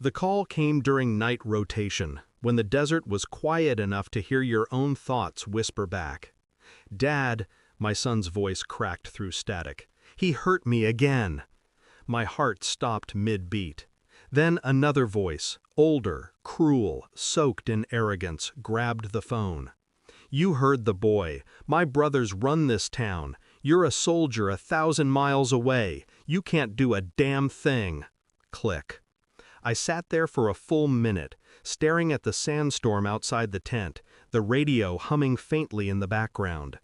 The call came during night rotation, when the desert was quiet enough to hear your own thoughts whisper back. "Dad," my son's voice cracked through static, "he hurt me again." My heart stopped mid-beat. Then another voice, older, cruel, soaked in arrogance, grabbed the phone. "You heard the boy. My brothers run this town. You're a soldier 1,000 miles away. You can't do a damn thing." Click. I sat there for a full minute, staring at the sandstorm outside the tent, the radio humming faintly in the background.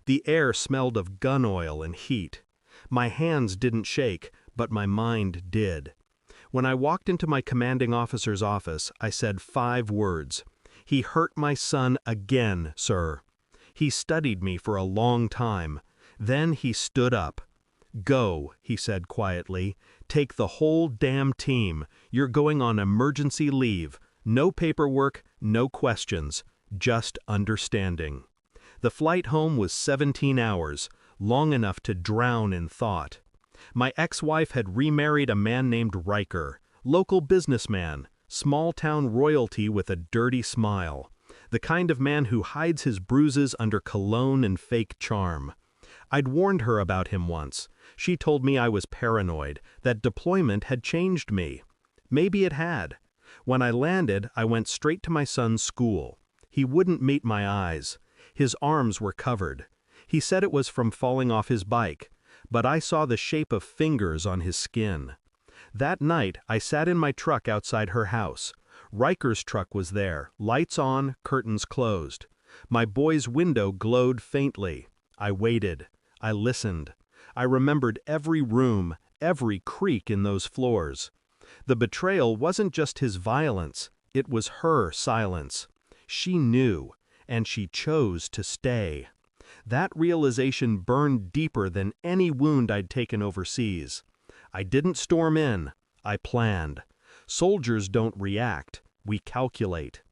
The air smelled of gun oil and heat. My hands didn't shake, but my mind did. When I walked into my commanding officer's office, I said 5 words. "He hurt my son again, sir." He studied me for a long time. Then he stood up. "Go," he said quietly. "Take the whole damn team. You're going on emergency leave. No paperwork, no questions, just understanding." The flight home was 17 hours, long enough to drown in thought. My ex-wife had remarried a man named Riker, local businessman, small-town royalty with a dirty smile, the kind of man who hides his bruises under cologne and fake charm. I'd warned her about him once. She told me I was paranoid, that deployment had changed me. Maybe it had. When I landed, I went straight to my son's school. He wouldn't meet my eyes. His arms were covered. He said it was from falling off his bike, but I saw the shape of fingers on his skin. That night, I sat in my truck outside her house. Riker's truck was there, lights on, curtains closed. My boy's window glowed faintly. I waited. I listened. I remembered every room, every creak in those floors. The betrayal wasn't just his violence, it was her silence. She knew, and she chose to stay. That realization burned deeper than any wound I'd taken overseas. I didn't storm in, I planned. Soldiers don't react, we calculate.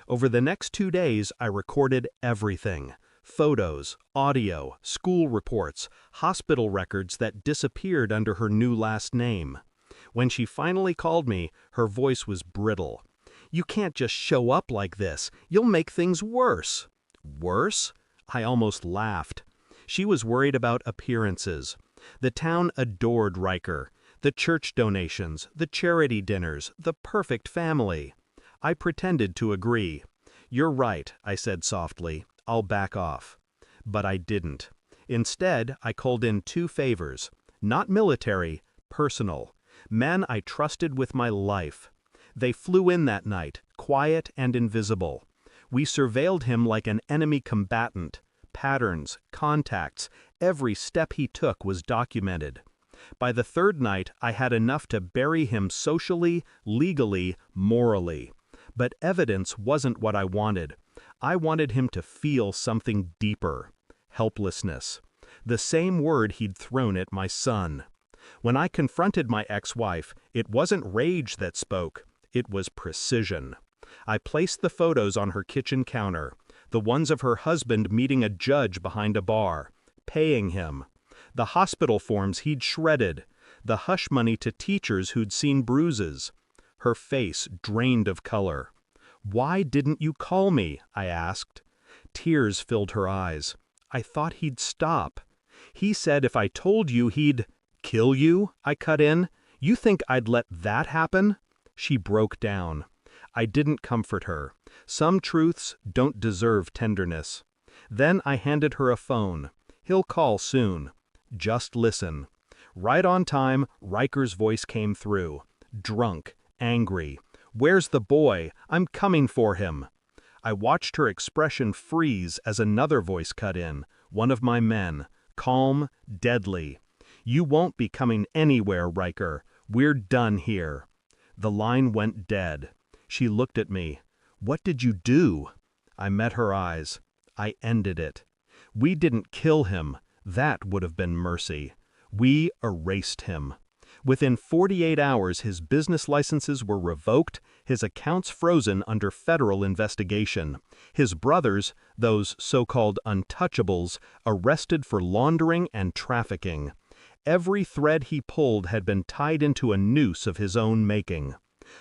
Over the next 2 days, I recorded everything. Photos, audio, school reports, hospital records that disappeared under her new last name. When she finally called me, her voice was brittle. "You can't just show up like this. You'll make things worse." Worse? I almost laughed. She was worried about appearances. The town adored Riker. The church donations, the charity dinners, the perfect family. I pretended to agree. "You're right," I said softly. "I'll back off." But I didn't. Instead, I called in 2 favors. Not military, personal. Men I trusted with my life. They flew in that night, quiet and invisible. We surveilled him like an enemy combatant. Patterns, contacts, every step he took was documented. By the 3rd night, I had enough to bury him socially, legally, morally. But evidence wasn't what I wanted. I wanted him to feel something deeper. Helplessness. The same word he'd thrown at my son. When I confronted my ex-wife, it wasn't rage that spoke. It was precision. I placed the photos on her kitchen counter, the ones of her husband meeting a judge behind a bar, paying him, the hospital forms he'd shredded, the hush money to teachers who'd seen bruises. Her face drained of color. "Why didn't you call me?" I asked. Tears filled her eyes. "I thought he'd stop." "He said if I told you he'd—" "Kill you?" I cut in. "You think I'd let that happen?" She broke down. I didn't comfort her. Some truths don't deserve tenderness. Then I handed her a phone. "He'll call soon. Just listen." Right on time, Riker's voice came through. Drunk, angry. "Where's the boy? I'm coming for him." I watched her expression freeze as another voice cut in, one of my men, calm, deadly. "You won't be coming anywhere, Riker. We're done here." The line went dead. She looked at me. "What did you do?" I met her eyes. I ended it. We didn't kill him. That would have been mercy. We erased him. Within 48 hours, his business licenses were revoked, his accounts frozen under federal investigation. His brothers, those so-called untouchables, arrested for laundering and trafficking. Every thread he pulled had been tied into a noose of his own making.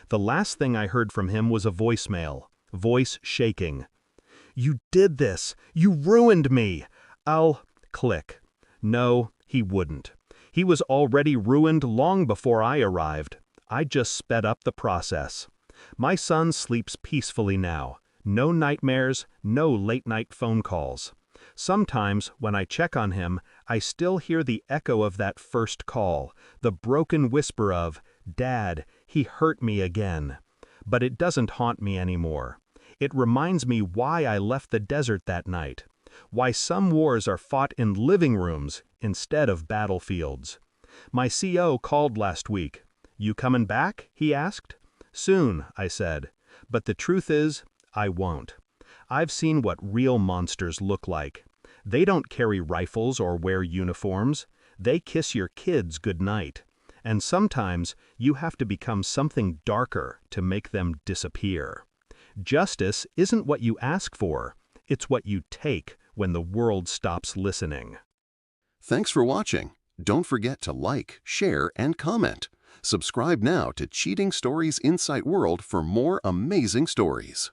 The last thing I heard from him was a voicemail, voice shaking. "You did this! You ruined me! I'll—" Click. No, he wouldn't. He was already ruined long before I arrived. I just sped up the process. My son sleeps peacefully now. No nightmares, no late-night phone calls. Sometimes, when I check on him, I still hear the echo of that first call, the broken whisper of, "Dad, he hurt me again." But it doesn't haunt me anymore. It reminds me why I left the desert that night, why some wars are fought in living rooms instead of battlefields. My CO called last week. "You coming back?" he asked. "Soon," I said. But the truth is, I won't. I've seen what real monsters look like. They don't carry rifles or wear uniforms. They kiss your kids goodnight. And sometimes you have to become something darker to make them disappear. Justice isn't what you ask for. It's what you take when the world stops listening. Thanks for watching. Don't forget to like, share, and comment. Subscribe now to Cheating Stories Insight World for more amazing stories.